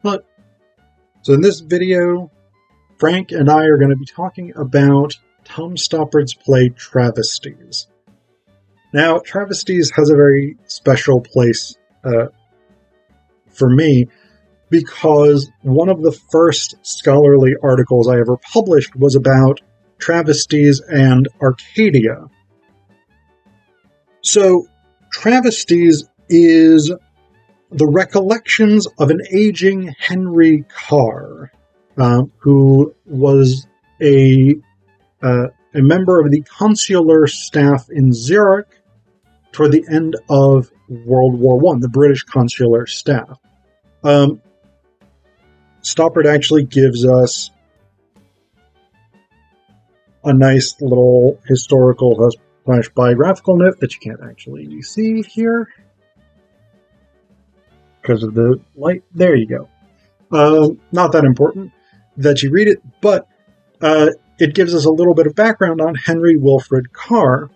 But so in this video, Frank and I are going to be talking about Tom Stoppard's play Travesties. Now, Travesties has a very special place for me because one of the first scholarly articles I ever published was about travesties and Arcadia. So, Travesties is the recollections of an aging Henry Carr, who was a member of the consular staff in Zurich toward the end of World War I, the British consular staff. Stoppard actually gives us a nice little historical / biographical note that you can't actually see here because of the light. There you go. Not that important that you read it, but it gives us a little bit of background on Henry Wilfred Carr,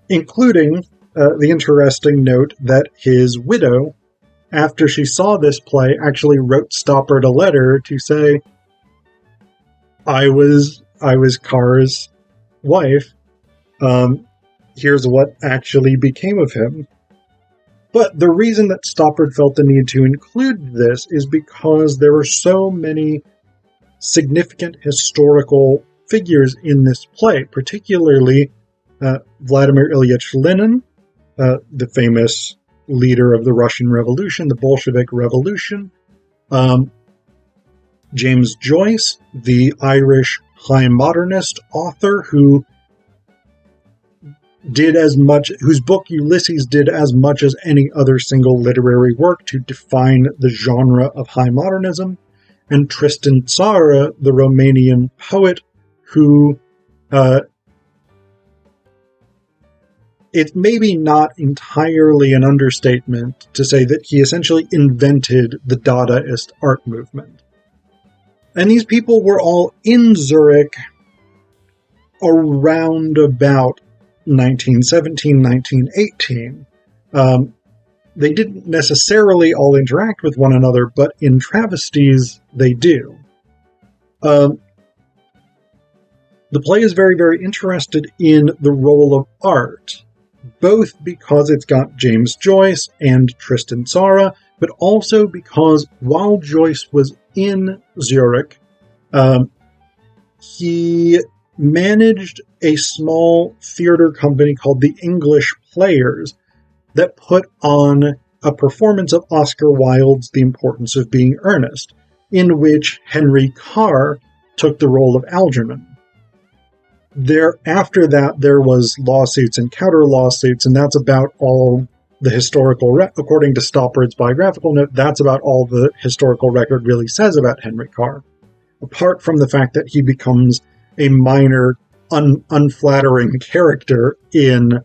including the interesting note that his widow, after she saw this play, actually wrote Stoppard a letter to say, I was Carr's wife. Here's what actually became of him. But the reason that Stoppard felt the need to include this is because there were so many significant historical figures in this play, particularly Vladimir Lenin, the famous leader of the Russian Revolution, the Bolshevik Revolution, James Joyce, the Irish high modernist author whose book Ulysses did as much as any other single literary work to define the genre of high modernism, and Tristan Tzara, the Romanian poet who, it's maybe not entirely an understatement to say that he essentially invented the Dadaist art movement. And these people were all in Zurich around about 1917, 1918. They didn't necessarily all interact with one another, but in Travesties, they do. The play is very, very interested in the role of art, both because it's got James Joyce and Tristan Tzara, but also because while Joyce was in Zurich, he managed a small theater company called the English Players that put on a performance of Oscar Wilde's The Importance of Being Earnest, in which Henry Carr took the role of Algernon. After that, there was lawsuits and counter-lawsuits, and that's about all the historical, according to Stoppard's biographical note, that's about all the historical record really says about Henry Carr, apart from the fact that he becomes a minor, unflattering character in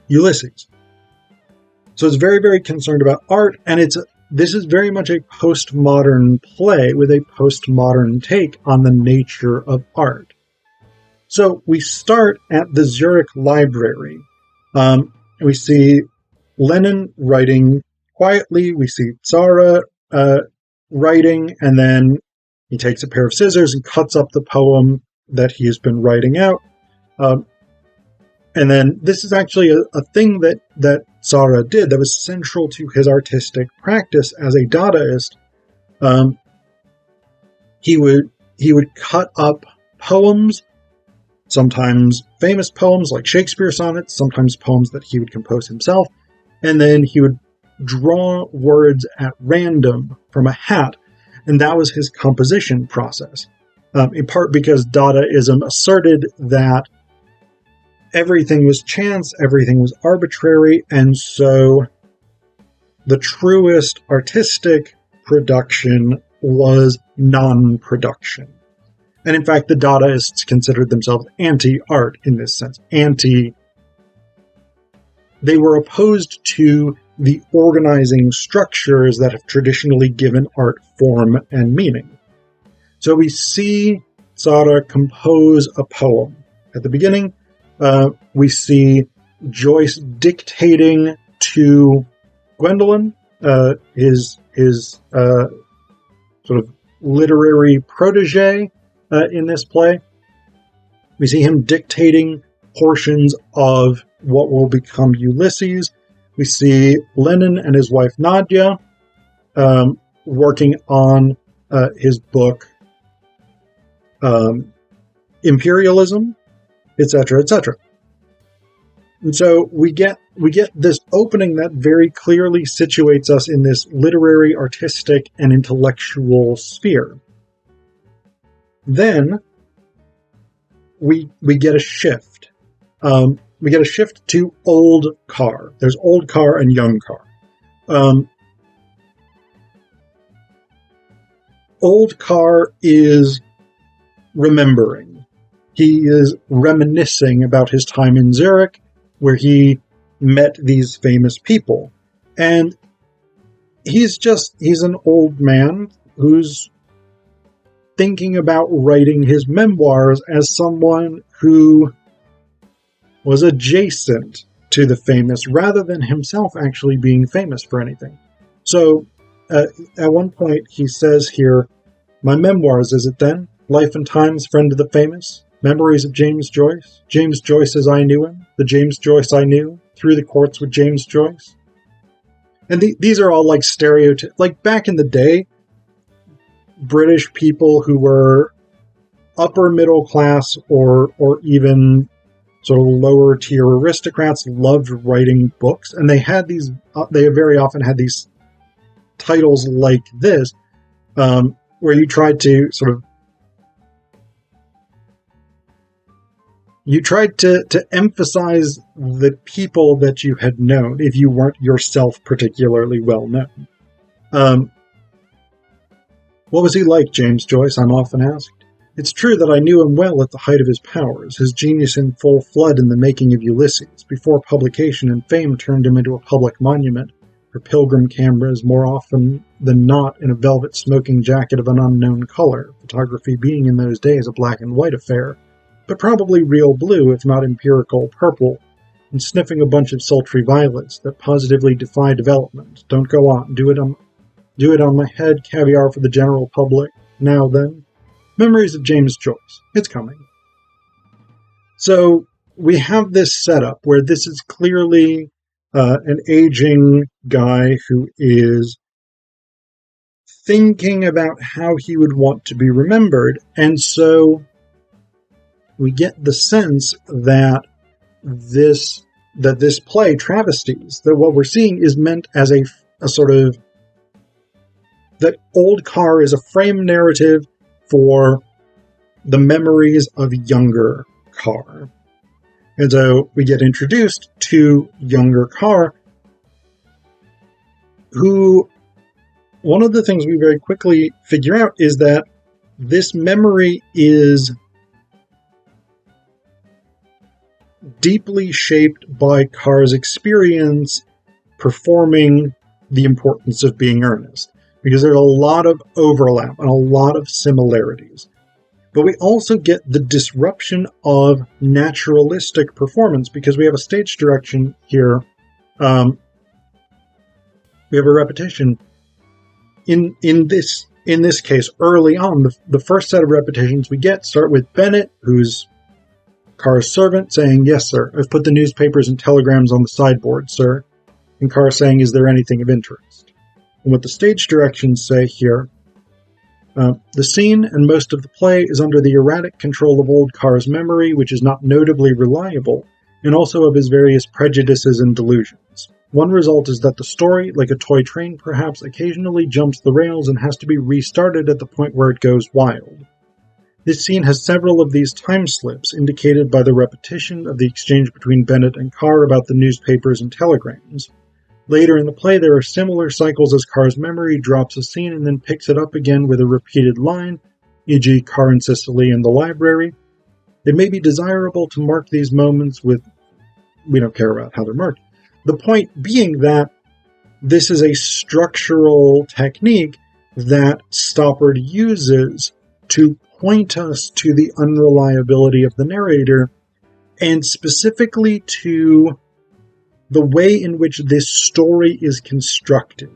Ulysses. So it's very, very concerned about art, and this is very much a postmodern play with a postmodern take on the nature of art. So we start at the Zurich Library. And we see Lenin writing quietly, we see Tzara writing, and then he takes a pair of scissors and cuts up the poem that he has been writing out. And then this is actually a thing that Tzara did that was central to his artistic practice as a Dadaist. He would cut up poems, sometimes famous poems like Shakespeare sonnets, sometimes poems that he would compose himself, and then he would draw words at random from a hat, and that was his composition process. In part because Dadaism asserted that everything was chance, everything was arbitrary, and so the truest artistic production was non-production. And in fact, the Dadaists considered themselves anti-art in this sense. They were opposed to the organizing structures that have traditionally given art form and meaning. So we see Tzara compose a poem. At the beginning, we see Joyce dictating to Gwendolyn, his sort of literary protege in this play. We see him dictating portions of what will become Ulysses. We see Lenin and his wife Nadia working on his book Imperialism, etc., etc. And so we get this opening that very clearly situates us in this literary, artistic, and intellectual sphere. Then we get a shift. We get a shift to old Carr. There's old Carr and young Carr. Old Carr is remembering. He is reminiscing about his time in Zurich, where he met these famous people. And he's an old man who's thinking about writing his memoirs as someone who was adjacent to the famous, rather than himself actually being famous for anything. So, at one point he says here, "My memoirs, is it then? Life and Times, friend of the famous? Memories of James Joyce? James Joyce as I knew him? The James Joyce I knew? Through the courts with James Joyce?" And these are all like stereotypes. Like back in the day, British people who were upper middle class or even sort of lower tier aristocrats loved writing books, and they very often had these titles like this, where you tried to emphasize the people that you had known if you weren't yourself particularly well known. What was he like, James Joyce? I'm often asked. It's true that I knew him well at the height of his powers, his genius in full flood in the making of Ulysses, before publication and fame turned him into a public monument, for pilgrim cameras more often than not in a velvet smoking jacket of an unknown color, photography being in those days a black and white affair, but probably real blue, if not empirical purple, and sniffing a bunch of sultry violets that positively defy development. Don't go on. Do it on my head, caviar for the general public. Now then. Memories of James Joyce. It's coming. So we have this setup where this is clearly an aging guy who is thinking about how he would want to be remembered. And so we get the sense that this play, Travesties, that what we're seeing is meant as a sort of, that old Carr is a frame narrative for the memories of younger Carr. And so we get introduced to younger Carr, who, one of the things we very quickly figure out is that this memory is deeply shaped by Carr's experience performing The Importance of Being Earnest, because there's a lot of overlap and a lot of similarities. But we also get the disruption of naturalistic performance, because we have a stage direction here. We have a repetition. In this case, early on, the first set of repetitions we get start with Bennett, who's Carr's servant, saying, "Yes, sir, I've put the newspapers and telegrams on the sideboard, sir." And Carr saying, "Is there anything of interest?" And what the stage directions say here, the scene and most of the play is under the erratic control of old Carr's memory, which is not notably reliable, and also of his various prejudices and delusions. One result is that the story, like a toy train perhaps, occasionally jumps the rails and has to be restarted at the point where it goes wild. This scene has several of these time slips, indicated by the repetition of the exchange between Bennett and Carr about the newspapers and telegrams. Later in the play, there are similar cycles as Carr's memory drops a scene and then picks it up again with a repeated line, e.g. Carr and Cicely in the library. It may be desirable to mark these moments with... we don't care about how they're marked. The point being that this is a structural technique that Stoppard uses to point us to the unreliability of the narrator, and specifically to the way in which this story is constructed.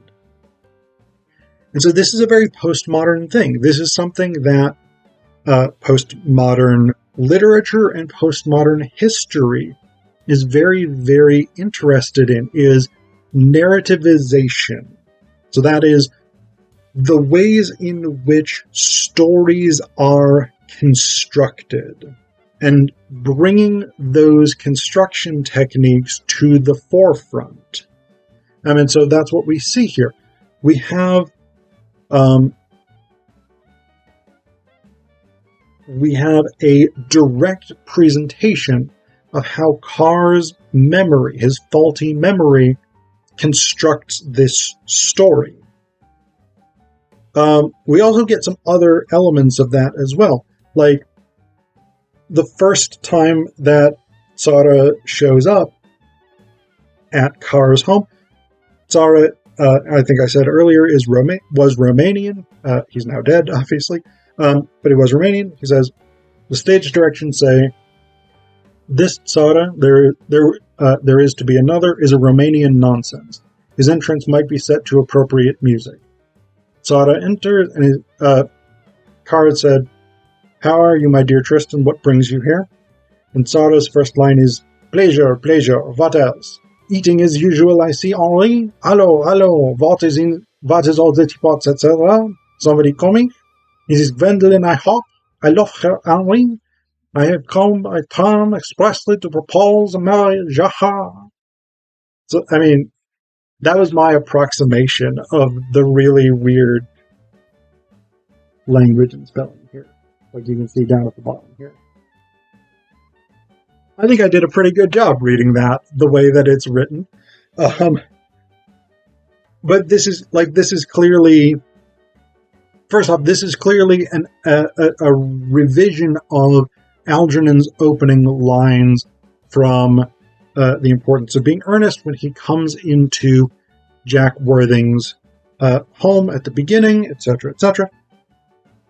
And so this is a very postmodern thing. This is something that postmodern literature and postmodern history is very, very interested in, is narrativization. So that is the ways in which stories are constructed and bringing those construction techniques to the forefront. And so that's what we see here. We have a direct presentation of how Carr's memory, his faulty memory, constructs this story. We also get some other elements of that as well. Like, the first time that Tzara shows up at Carr's home, Tzara, I think I said earlier, was Romanian. He's now dead, obviously. But he was Romanian. He says, the stage directions say, this Tzara, there is to be another, is a Romanian nonsense. His entrance might be set to appropriate music. Tzara enters, and Carr said, how are you, my dear Tristan? What brings you here? And Tzara's first line is, pleasure, pleasure, what else? Eating as usual, I see, Henri. Hallo, what is all the teapots, etc.? Somebody coming? It is Gwendolen, I hope. I love her, Henri. I have come expressly to propose a marriage. So, I mean, that was my approximation of the really weird language and spelling here. Like you can see down at the bottom here. I think I did a pretty good job reading that, the way that it's written. But this is clearly, first off, this is clearly a revision of Algernon's opening lines from The Importance of Being Earnest when he comes into Jack Worthing's home at the beginning, etc., etc.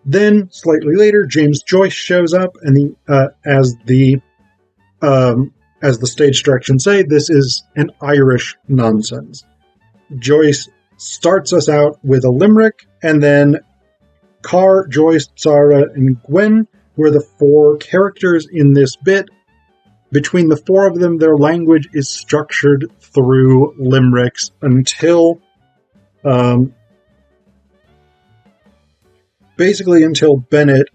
Then, slightly later, James Joyce shows up, and as the stage directions say, this is an Irish nonsense. Joyce starts us out with a limerick, and then Carr, Joyce, Tzara, and Gwen were the four characters in this bit. Between the four of them, their language is structured through limericks until Bennett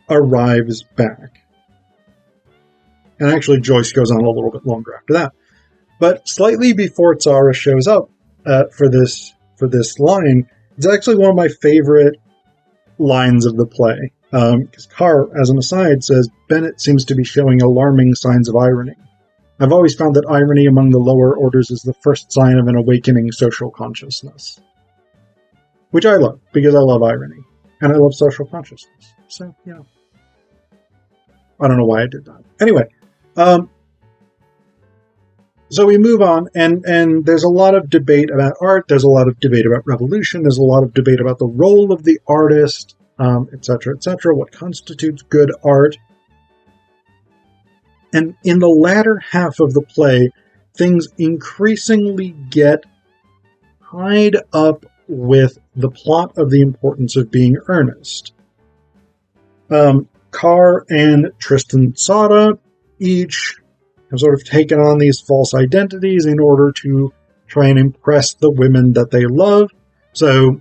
arrives back. And actually, Joyce goes on a little bit longer after that. But slightly before Tzara shows up for this line, it's actually one of my favorite lines of the play. Because Carr, as an aside, says, Bennett seems to be showing alarming signs of irony. I've always found that irony among the lower orders is the first sign of an awakening social consciousness. Which I love, because I love irony. And I love social consciousness. So, I don't know why I did that. Anyway, so we move on, and there's a lot of debate about art, there's a lot of debate about revolution, there's a lot of debate about the role of the artist, etc., etc., what constitutes good art. And in the latter half of the play, things increasingly get tied up with the plot of The Importance of Being Earnest. Carr and Tristan Tzara each have sort of taken on these false identities in order to try and impress the women that they love. So,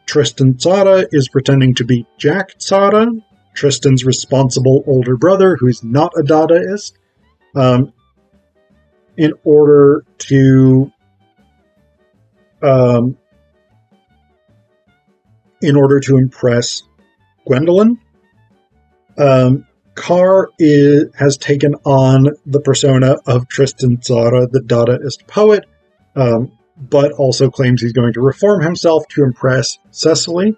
Tristan Tzara is pretending to be Jack Tzara, Tristan's responsible older brother, who's not a Dadaist, in order to impress Gwendolen. Carr has taken on the persona of Tristan Tzara, the Dadaist poet, but also claims he's going to reform himself to impress Cecily.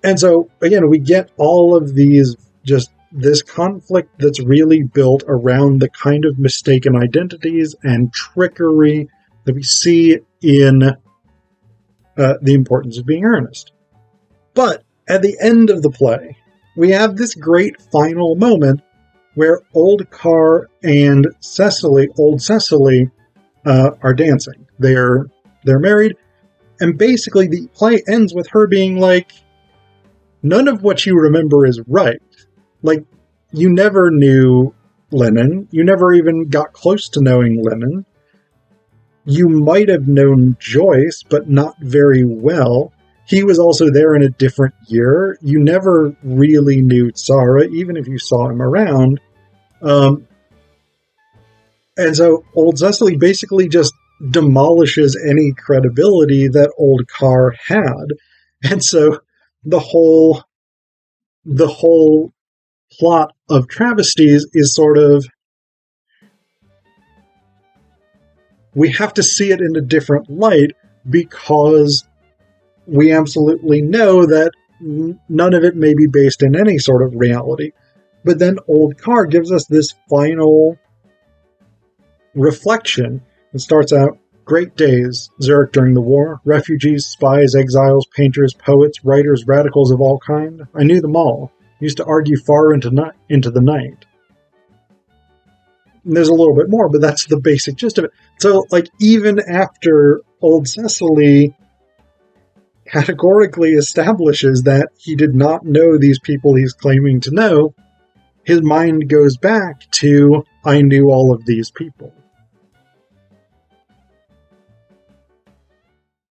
And so, again, we get all of these, just this conflict that's really built around the kind of mistaken identities and trickery that we see in The Importance of Being Earnest. But at the end of the play, we have this great final moment where old Carr and old Cecily, are dancing. They're married, And basically the play ends with her being like, none of what you remember is right. Like, you never knew Lenin. You never even got close to knowing Lenin. You might have known Joyce, but not very well. He was also there in a different year. You never really knew Tzara, even if you saw him around. And so old Cecily basically just demolishes any credibility that old Carr had. And so the whole plot of Travesties is sort of, we have to see it in a different light because we absolutely know that none of it may be based in any sort of reality. But then old Carr gives us this final reflection. It starts out, great days, Zurich during the war, refugees, spies, exiles, painters, poets, writers, radicals of all kind. I knew them all. Used to argue far into the night. And there's a little bit more, but that's the basic gist of it. So, like, even after old Cecily categorically establishes that he did not know these people he's claiming to know, his mind goes back to, I knew all of these people.